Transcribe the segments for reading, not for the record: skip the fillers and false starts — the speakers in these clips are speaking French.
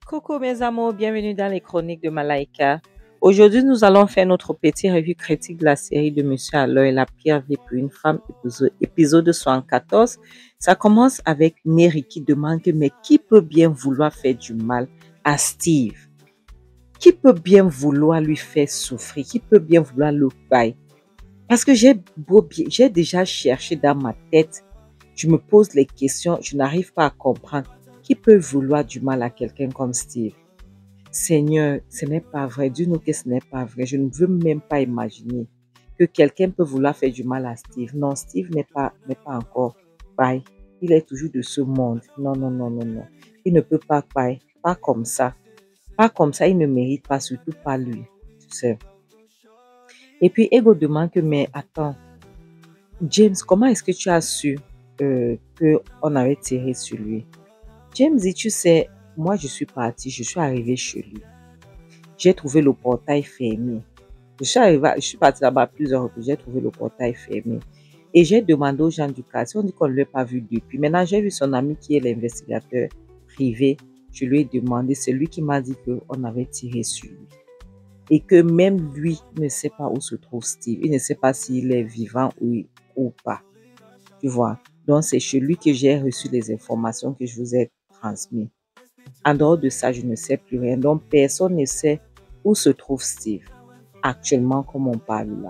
Coucou mes amours, bienvenue dans les chroniques de Malaika. Aujourd'hui, nous allons faire notre petit revue critique de la série de Monsieur à l'œil, La pire vie pour une femme, épisode 74. Ça commence avec Mary qui demande mais qui peut bien vouloir faire du mal à Steve? Qui peut bien vouloir lui faire souffrir? Qui peut bien vouloir le bailler? Parce que j'ai déjà cherché dans ma tête, je me pose les questions, je n'arrive pas à comprendre. Qui peut vouloir du mal à quelqu'un comme Steve? Seigneur, ce n'est pas vrai. Dis-nous que ce n'est pas vrai. Je ne veux même pas imaginer que quelqu'un peut vouloir faire du mal à Steve. Non, Steve n'est pas encore pareil. Il est toujours de ce monde. Non, non, non, non, non. Il ne peut pas pareil. Pas comme ça. Pas comme ça, il ne mérite pas, surtout pas lui. Tu sais. Et puis, Ego demande que, mais attends, James, comment est-ce que tu as su qu'on avait tiré sur lui? James dit, tu sais, moi je suis partie, je suis arrivée chez lui. J'ai trouvé le portail fermé. Je suis partie là-bas plusieurs reprises, j'ai trouvé le portail fermé. Et j'ai demandé aux gens du quartier, on dit qu'on ne l'a pas vu depuis. Maintenant, j'ai vu son ami qui est l'investigateur privé. Je lui ai demandé, c'est lui qui m'a dit qu'on avait tiré sur lui. Et que même lui ne sait pas où se trouve Steve. Il ne sait pas s'il est vivant ou pas. Tu vois. Donc, c'est chez lui que j'ai reçu les informations que je vous ai transmises. En dehors de ça, je ne sais plus rien. Donc, personne ne sait où se trouve Steve actuellement, comme on parle là.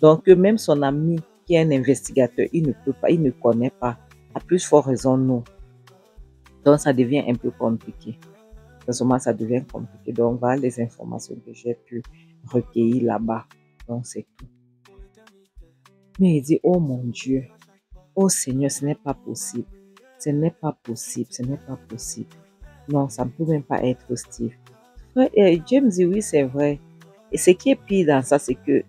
Donc, même son ami qui est un investigateur, il ne peut pas, il ne connaît pas. À plus forte raison, non. Donc, ça devient un peu compliqué. Vraiment, ça devient compliqué. Donc, voilà les informations que j'ai pu recueillir là-bas. Donc, c'est tout. Mais il dit, oh mon Dieu, oh Seigneur, ce n'est pas possible. Ce n'est pas possible, ce n'est pas possible. Non, ça ne peut même pas être Steve. James dit oui, c'est vrai. Et ce qui est pire dans ça, c'est que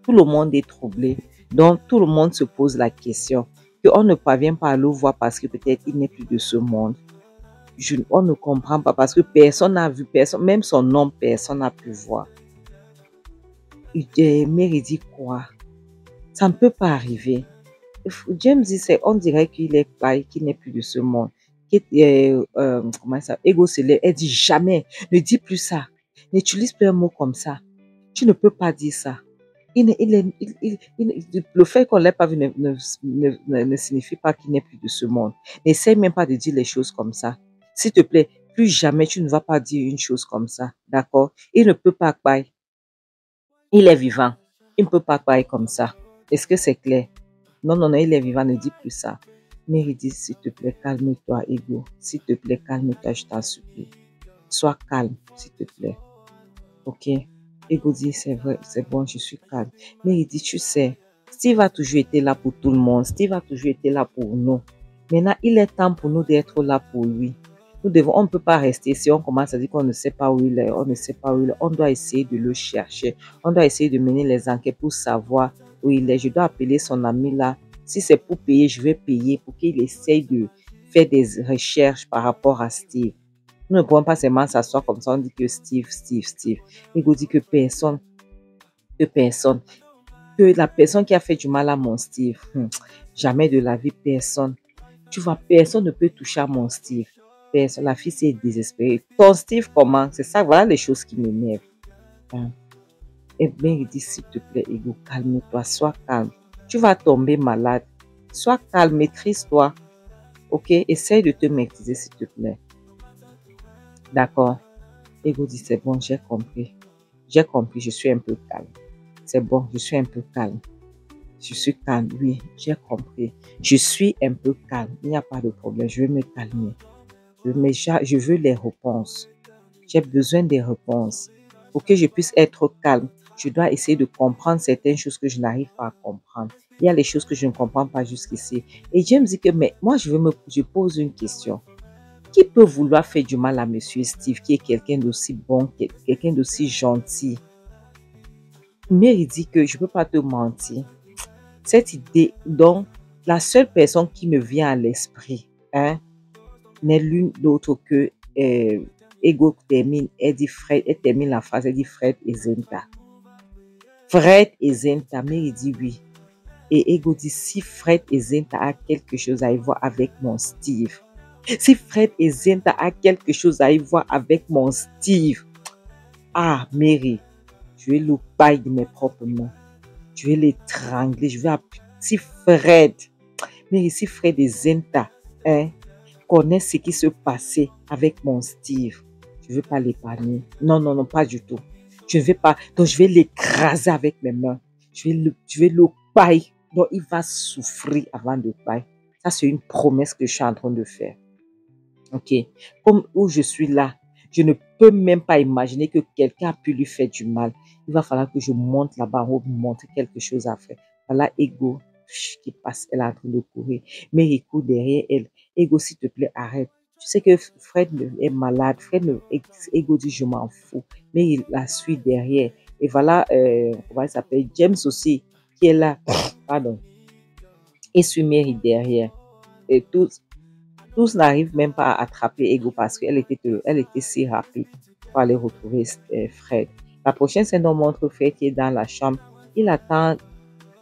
tout le monde est troublé. Donc, tout le monde se pose la question. Qu'on ne parvient pas à le voir parce que peut-être il n'est plus de ce monde. On ne comprend pas parce que personne n'a vu, personne, même son nom, personne n'a pu voir. Mary dit quoi? Ça ne peut pas arriver. James dit, on dirait qu'il est pareil, qu'il n'est plus de ce monde. Comment ça? Ego se lève. Elle dit jamais, ne dis plus ça. N'utilise plus un mot comme ça. Tu ne peux pas dire ça. Le fait qu'on ne l'ait pas vu ne signifie pas qu'il n'est plus de ce monde. N'essaie même pas de dire les choses comme ça. S'il te plaît, plus jamais tu ne vas pas dire une chose comme ça. D'accord? Il ne peut pas pareil. Il est vivant. Il ne peut pas pareil comme ça. Est-ce que c'est clair? Non, non, non, il est vivant, ne dis plus ça. Mary dit, s'il te plaît, calme-toi, Ego. S'il te plaît, calme-toi, je t'en supplie. Sois calme, s'il te plaît. Ok? Ego dit, c'est vrai, c'est bon, je suis calme. Mary dit, tu sais, Steve a toujours été là pour tout le monde. Steve a toujours été là pour nous. Maintenant, il est temps pour nous d'être là pour lui. On ne peut pas rester si on commence à dire qu'on ne sait pas où il est, on ne sait pas où il est. On doit essayer de le chercher. On doit essayer de mener les enquêtes pour savoir où il est. Je dois appeler son ami là. Si c'est pour payer, je vais payer pour qu'il essaye de faire des recherches par rapport à Steve. Nous ne pouvons pas seulement s'asseoir comme ça, on dit que Steve. Il vous dit que personne, que la personne qui a fait du mal à mon Steve, jamais de la vie, personne. Tu vois, personne ne peut toucher à mon Steve. Personne, la fille s'est désespérée. Ton Steve, comment? C'est ça, voilà les choses qui m'énervent. Et bien, il dit, s'il te plaît, Ego, calme-toi, sois calme. Tu vas tomber malade. Sois calme, maîtrise-toi. Ok? Essaye de te maîtriser, s'il te plaît. D'accord? Ego dit, c'est bon, j'ai compris. J'ai compris, je suis un peu calme. C'est bon, je suis un peu calme. Je suis calme, oui, j'ai compris. Je suis un peu calme. Il n'y a pas de problème, je vais me calmer. Mais je veux les réponses. J'ai besoin des réponses. Pour que je puisse être calme, je dois essayer de comprendre certaines choses que je n'arrive pas à comprendre. Il y a les choses que je ne comprends pas jusqu'ici. Et James dit que, mais moi, je pose une question. Qui peut vouloir faire du mal à Monsieur Steve, qui est quelqu'un d'aussi bon, quelqu'un d'aussi gentil? Mary dit que je ne peux pas te mentir. Cette idée, donc, la seule personne qui me vient à l'esprit, n'est l'une d'autre que Ego termine, elle termine la phrase, elle dit Fred et Zenta. Fred et Zenta, mais il dit oui. Et Ego dit, si Fred et Zinta a quelque chose à y voir avec mon Steve, si Fred et Zinta a quelque chose à y voir avec mon Steve, ah, Mary, je vais le bailler de mes propres mains. Je vais l'étrangler. Je vais appeler. Si Fred, Mary, si Fred et Zinta connaissent ce qui se passait avec mon Steve, je ne veux pas l'épargner. Non, non, non, pas du tout. Je ne vais pas. Donc, je vais l'écraser avec mes mains. Je vais le bailler. Donc, il va souffrir avant de bailler. Ça, c'est une promesse que je suis en train de faire. OK. Comme où je suis là, je ne peux même pas imaginer que quelqu'un a pu lui faire du mal. Il va falloir que je monte là-bas en haut, montrer quelque chose à faire. Voilà, Ego qui passe, elle est en train de courir. Mais il court derrière elle. Ego, s'il te plaît, arrête. Tu sais que Fred est malade. Ego dit, je m'en fous. Mais il la suit derrière. Et voilà, comment il s'appelle? James aussi, qui est là. Pardon. Et suit Mary derrière. Et tous n'arrivent même pas à attraper Ego parce qu'elle était si rapide pour aller retrouver Fred. La prochaine scène nous montre Fred qui est dans la chambre. Il attend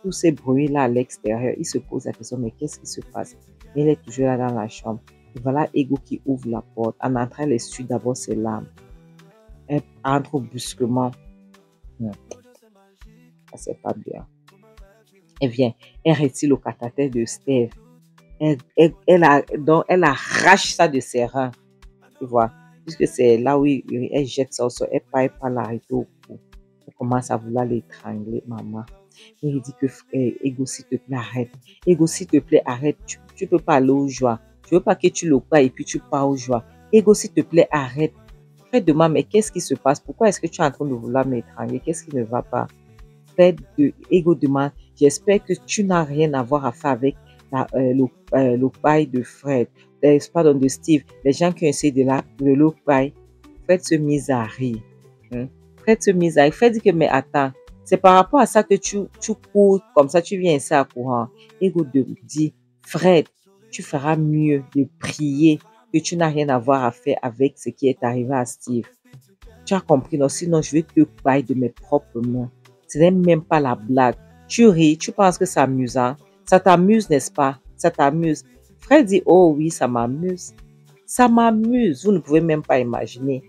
tous ces bruits-là à l'extérieur. Il se pose la question, mais qu'est-ce qui se passe? Il est toujours là dans la chambre. Et voilà Ego qui ouvre la porte. En entrant, elle essuie d'abord ses larmes. Elle entre brusquement. Ça, c'est pas bien. Elle vient. Elle retire le cathéter de Steve. Elle arrache ça de ses reins. Tu vois, puisque c'est là où elle jette ça au sol, elle part l'arrêter au cou. Elle commence à vouloir l'étrangler, maman. Et il dit que Ego, s'il te plaît, arrête. Ego, s'il te plaît, arrête. Tu peux pas aller au joie. Je veux pas que tu le crois et puis tu pars au joie. Ego, s'il te plaît, arrête. Fred demande, mais qu'est-ce qui se passe? Pourquoi est-ce que tu es en train de vouloir m'étrangler? Qu'est-ce qui ne va pas? Ego demande, j'espère que tu n'as rien à voir à faire avec le bail de Fred, pardon, de Steve. Les gens qui ont essayé de le bail, Fred se mise à rire. Fred se mise à rire. Fred dit que, mais attends, c'est par rapport à ça que tu cours comme ça, tu viens ici à courant. Ego dit, Fred, tu feras mieux de prier que tu n'as rien à voir à faire avec ce qui est arrivé à Steve. Tu as compris, non? Sinon je vais te bailler de mes propres mains. Ce n'est même pas la blague. Tu ris, tu penses que c'est amusant. Ça t'amuse, n'est-ce pas? Ça t'amuse. Fred dit, oh oui, ça m'amuse. Ça m'amuse. Vous ne pouvez même pas imaginer.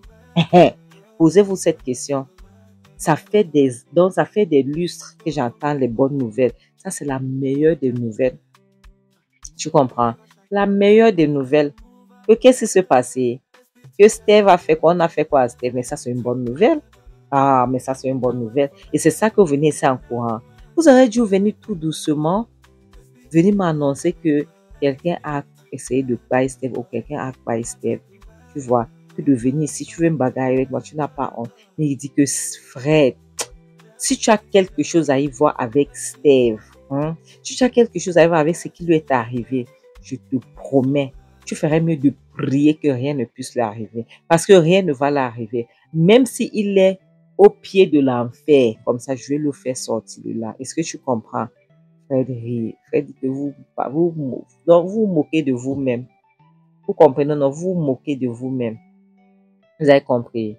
Posez-vous cette question. Ça fait des lustres que j'entends les bonnes nouvelles. Ça, c'est la meilleure des nouvelles. Tu comprends? La meilleure des nouvelles. Qu'est-ce qui s'est passé? Que Steve a fait quoi? On a fait quoi à Steve? Mais ça, c'est une bonne nouvelle. Ah, mais ça, c'est une bonne nouvelle. Et c'est ça que vous venez ici en courant. Vous aurez dû venir tout doucement, venir m'annoncer que quelqu'un a essayé de bailler Steve ou quelqu'un a baillé Steve. Tu vois, que de venir ici, tu veux me bagarrer avec moi, tu n'as pas honte. Mais il dit que Fred, si tu as quelque chose à y voir avec Steve, si tu as quelque chose à y voir avec ce qui lui est arrivé, je te promets, tu ferais mieux de prier que rien ne puisse lui arriver. Parce que rien ne va lui arriver. Même s'il est au pied de l'enfer, comme ça, je vais le faire sortir de là. Est-ce que tu comprends? Fred rit. Fred dit que vous vous moquez de vous-même. Vous comprenez? Non, vous vous moquez de vous-même. Vous avez compris?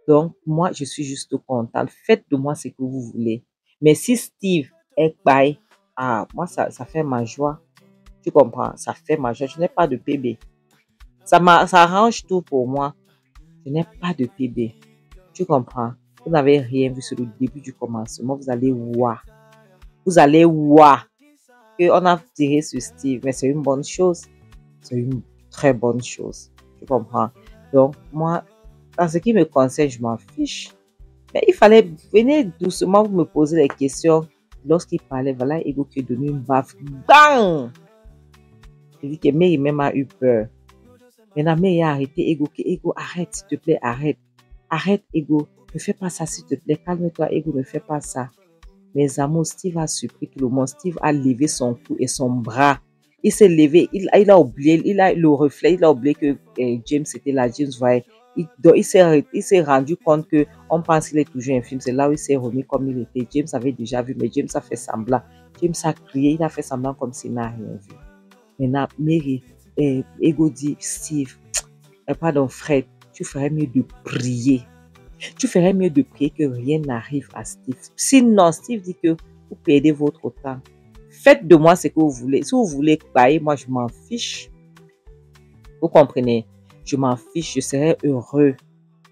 Donc, moi, je suis juste contente. Faites de moi ce que vous voulez. Mais si Steve est bail, moi, ça fait ma joie. Tu comprends? Ça fait ma joie. Je n'ai pas de PB. Ça arrange tout pour moi. Je n'ai pas de PB. Tu comprends? Vous n'avez rien vu sur le début du commencement. Vous allez voir. Vous allez voir qu'on a tiré sur Steve. Mais c'est une bonne chose. C'est une très bonne chose. Tu comprends? Donc, moi, en ce qui me concerne, je m'en fiche. Mais il fallait venir doucement vous me poser les questions. Lorsqu'il parlait, voilà, Ego qui est donné une baffe. Bang! Il dit que Mary même a eu peur. Maintenant, Mary a arrêté Ego. Ego, arrête, s'il te plaît, arrête. Arrête, Ego. Ne fais pas ça, s'il te plaît. Calme-toi, Ego, ne fais pas ça. Mes amours, Steve a surpris tout le monde. Steve a levé son cou et son bras. Il s'est levé. Il a oublié. Il a le reflet. Il a oublié que James était là. James voyait. Il s'est rendu compte que on pense qu'il est toujours infime. C'est là où il s'est remis comme il était. James avait déjà vu, mais James a fait semblant. James a crié. Il a fait semblant comme s'il n'a rien vu. Maintenant, Mary, Ego dit, Steve, pardon, Fred, tu ferais mieux de prier. Tu ferais mieux de prier que rien n'arrive à Steve. Sinon, Steve dit que vous perdez votre temps. Faites de moi ce que vous voulez. Si vous voulez bailler, moi, je m'en fiche. Vous comprenez? Je m'en fiche. Je serais heureux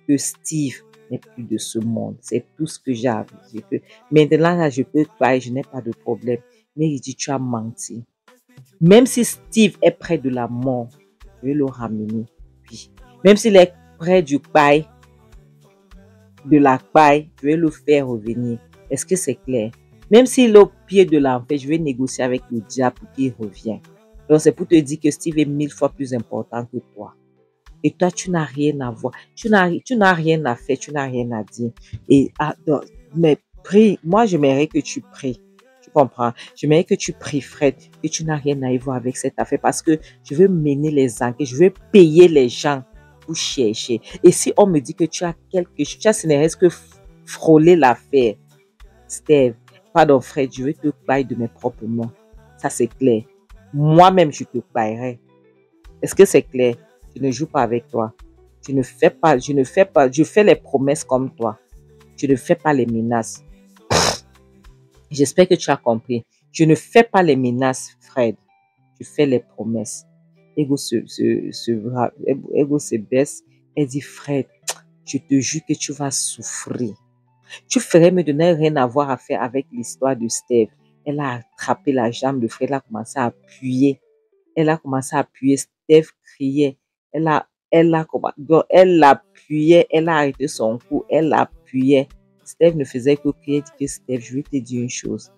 que Steve n'est plus de ce monde. C'est tout ce que j'ai à dire. Maintenant, là, je peux bailler, je n'ai pas de problème. Mais il dit, tu as menti. Même si Steve est près de la mort, je vais le ramener. Puis, même s'il est près du paille, de la paille, je vais le faire revenir. Est-ce que c'est clair? Même s'il est au pied de l'enfer, je vais négocier avec le diable pour qu'il revienne. Donc, c'est pour te dire que Steve est 1000 fois plus important que toi. Et toi, tu n'as rien à voir. Tu n'as rien à faire, tu n'as rien à dire. Et, mais prie, moi, j'aimerais que tu pries. Tu comprends? J'aimerais que tu pries, Fred, que tu n'as rien à y voir avec cette affaire parce que je veux mener les enquêtes, je veux payer les gens pour chercher. Et si on me dit que tu as quelque chose, ce n'est que frôler l'affaire, Steve, pardon, Fred, je veux te payer de mes propres mains. Ça, c'est clair. Moi-même, je te paierai. Est-ce que c'est clair? Je ne joue pas avec toi. Je ne fais pas, je fais les promesses comme toi. Je ne fais pas les menaces. J'espère que tu as compris. Je ne fais pas les menaces, Fred. Je fais les promesses. Ego se baisse. Elle dit, Fred, je te jure que tu vas souffrir. Tu ferais me donner rien à voir à faire avec l'histoire de Steve. Elle a attrapé la jambe de Fred. Elle a commencé à appuyer. Steve criait. Elle l'appuyait. Elle a arrêté son cou. Elle l'appuyait. Steve ne faisait que crier. Elle dit que Steve, je vais te dire une chose.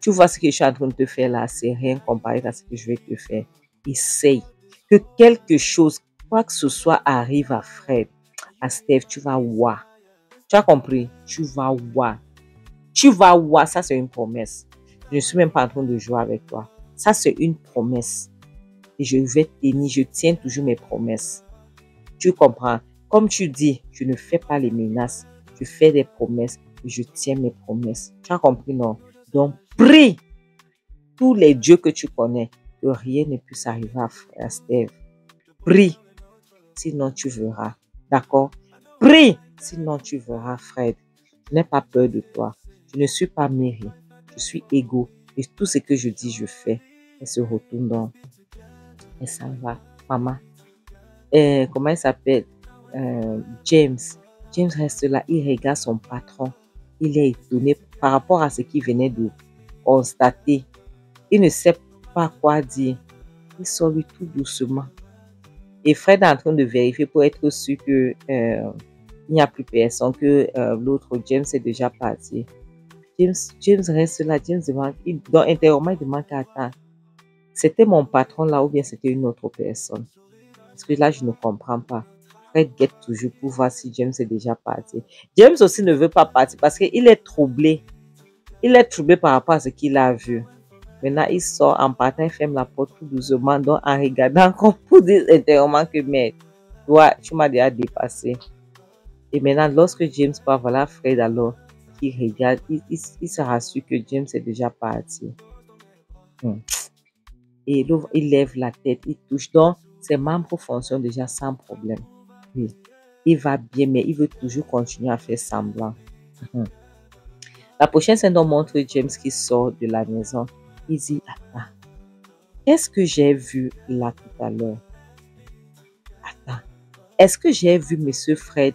Tu vois ce que je suis en train de te faire là, c'est rien comparé à ce que je vais te faire. Essaye que quelque chose, quoi que ce soit arrive à Fred, à Steve, tu vas voir. Tu as compris? Tu vas voir. Tu vas voir, ça c'est une promesse. Je ne suis même pas en train de jouer avec toi. Ça c'est une promesse. Et je vais tenir, je tiens toujours mes promesses. Tu comprends? Comme tu dis, je ne fais pas les menaces. Je fais des promesses et je tiens mes promesses. Tu as compris, non? Donc, prie tous les dieux que tu connais que rien ne puisse arriver à Steve. Prie, sinon tu verras. D'accord? Prie, sinon tu verras, Fred. Je n'ai pas peur de toi. Je ne suis pas Mary. Je suis égaux. Et tout ce que je dis, je fais. Elle se retourne donc. Et ça va. Maman. Comment il s'appelle? James. James reste là. Il regarde son patron. Il est étonné par rapport à ce qu'il venait de constater. Il ne sait pas quoi dire. Il sort lui tout doucement. Et Fred est en train de vérifier pour être sûr que il n'y a plus personne, que l'autre James est déjà parti. James reste là. James demande, dans intérieurement, il demande qu'attends. C'était mon patron là ou bien c'était une autre personne? Parce que là, je ne comprends pas. Fred guette toujours pour voir si James est déjà parti. James aussi ne veut pas partir parce qu'il est troublé. Il est troublé par rapport à ce qu'il a vu. Maintenant, il sort en partant, il ferme la porte tout doucement, donc en regardant encore pour dire intérieurement que, mais toi, tu m'as déjà dépassé. Et maintenant, lorsque James part, voilà Fred alors qui regarde, il se rassure que James est déjà parti. Et il lève la tête, il touche. Donc, ses membres fonctionnent déjà sans problème. Oui. Il va bien, mais il veut toujours continuer à faire semblant. La prochaine scène montre James qui sort de la maison. Il dit, attends, qu'est-ce que j'ai vu là tout à l'heure? Attends, est-ce que j'ai vu monsieur Fred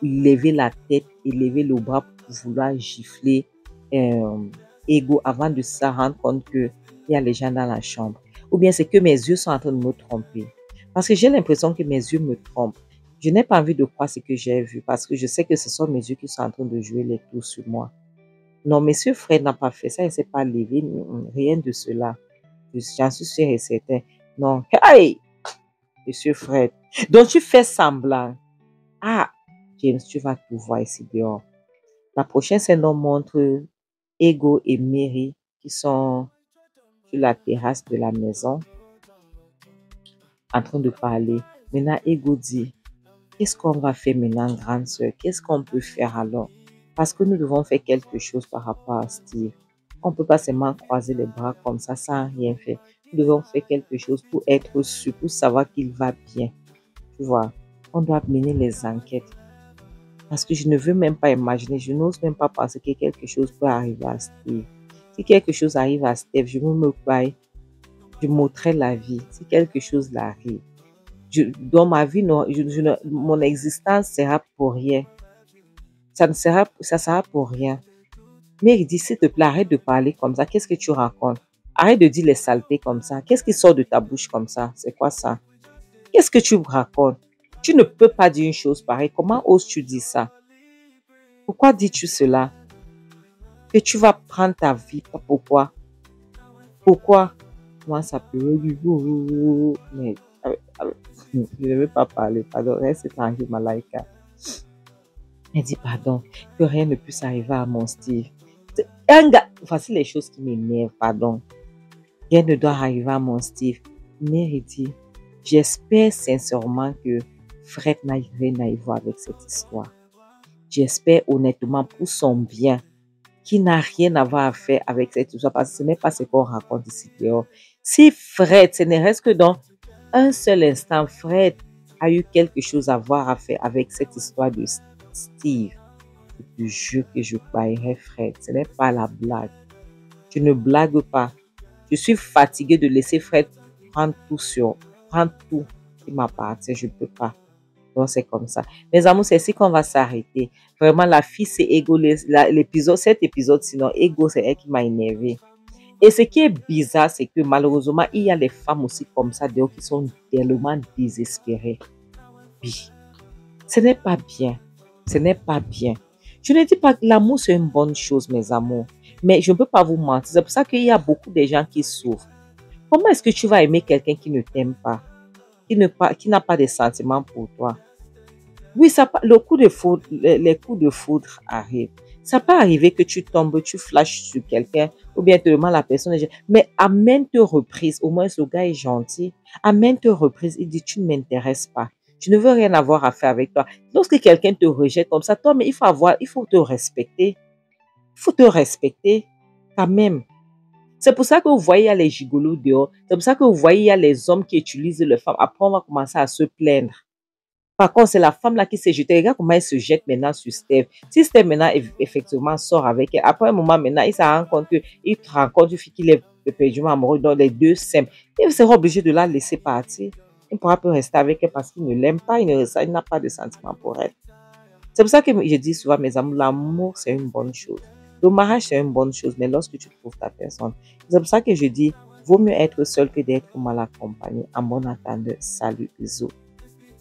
lever la tête et lever le bras pour vouloir gifler Ego avant de se rendre compte qu'il y a les gens dans la chambre? Ou bien c'est que mes yeux sont en train de me tromper? Parce que j'ai l'impression que mes yeux me trompent. Je n'ai pas envie de croire ce que j'ai vu parce que je sais que ce sont mes yeux qui sont en train de jouer les tours sur moi. Non, monsieur Fred n'a pas fait ça, il ne s'est pas levé, rien de cela. J'en suis sûr et certain. Non, hey, monsieur Fred. Donc tu fais semblant. Ah, James, tu vas tout voir ici dehors. La prochaine scène montre Ego et Mary qui sont sur la terrasse de la maison en train de parler. Maintenant, Ego dit, qu'est-ce qu'on va faire maintenant, grande sœur? Qu'est-ce qu'on peut faire alors? Parce que nous devons faire quelque chose par rapport à Steve. On ne peut pas seulement croiser les bras comme ça sans rien faire. Nous devons faire quelque chose pour être sûr, pour savoir qu'il va bien. Tu vois, on doit mener les enquêtes. Parce que je ne veux même pas imaginer, je n'ose même pas penser que quelque chose peut arriver à Steve. Si quelque chose arrive à Steph, je me moque pas. Je m'ôterai la vie si quelque chose l'arrive. Dans ma vie, non, mon existence sera pour rien. Ça sera pour rien. Mais il dit, s'il te plaît, arrête de parler comme ça. Qu'est-ce que tu racontes? Arrête de dire les saletés comme ça. Qu'est-ce qui sort de ta bouche comme ça? C'est quoi ça? Qu'est-ce que tu racontes? Tu ne peux pas dire une chose pareille. Comment oses-tu dire ça? Pourquoi dis-tu cela? Que tu vas prendre ta vie. Pourquoi? Pourquoi? Moi, ça peut... Mais je ne veux pas parler. Pardon, reste tranquille, Malaika. Elle dit pardon, que rien ne puisse arriver à mon Steve. Un gars, voici les choses qui m'énervent, pardon. Rien ne doit arriver à mon Steve. Mais il dit, j'espère sincèrement que Fred n'a rien à y voir avec cette histoire. J'espère honnêtement pour son bien qu'il n'a rien à voir à faire avec cette histoire parce que ce n'est pas ce qu'on raconte ici dehors. Si Fred, ce ne reste que dans un seul instant, Fred a eu quelque chose à voir à faire avec cette histoire de Steve, je te jure que je paierai Fred. Ce n'est pas la blague. Je ne blague pas. Je suis fatiguée de laisser Fred prendre tout qui m'appartient. Je ne peux pas. Donc, c'est comme ça. Mes amours, c'est ici qu'on va s'arrêter. Vraiment, la fille, c'est Ego. Cet épisode, sinon, Ego, c'est elle qui m'a énervé. Et ce qui est bizarre, c'est que malheureusement, il y a les femmes aussi comme ça, dehors, qui sont tellement désespérées. Oui. Ce n'est pas bien. Ce n'est pas bien. Je ne dis pas que l'amour, c'est une bonne chose, mes amours. Mais je ne peux pas vous mentir. C'est pour ça qu'il y a beaucoup de gens qui souffrent. Comment est-ce que tu vas aimer quelqu'un qui ne t'aime pas, qui n'a pas de sentiments pour toi? Oui, les coups de foudre arrivent. Ça peut arriver que tu tombes, tu flashes sur quelqu'un, ou bien te demandes la personne. Mais à maintes reprises, au moins le gars est gentil, à maintes reprises, il dit, tu ne m'intéresses pas. Je ne veux rien avoir à faire avec toi. Lorsque quelqu'un te rejette comme ça, toi, mais il faut te respecter. Il faut te respecter quand même. C'est pour ça que vous voyez, il y a les gigolos dehors. C'est pour ça que vous voyez, il y a les hommes qui utilisent les femmes. Après, on va commencer à se plaindre. Par contre, c'est la femme là qui s'est jetée. Regarde comment elle se jette maintenant sur Steph. Si Steph maintenant effectivement sort avec elle, après un moment maintenant, il se rend compte qu'il rencontre une fille qui est perpétuellement amoureux, donc les deux s'aiment. Il sera obligé de la laisser partir. Il ne pourra plus rester avec elle parce qu'il ne l'aime pas, il n'a pas de sentiment pour elle. C'est pour ça que je dis souvent, mes amours, l'amour, c'est une bonne chose. Le mariage, c'est une bonne chose, mais lorsque tu trouves ta personne, c'est pour ça que je dis, vaut mieux être seul que d'être mal accompagné. En bon attendant, salut, bisous.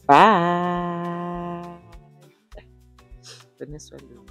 Bye. Prenez soin de vous.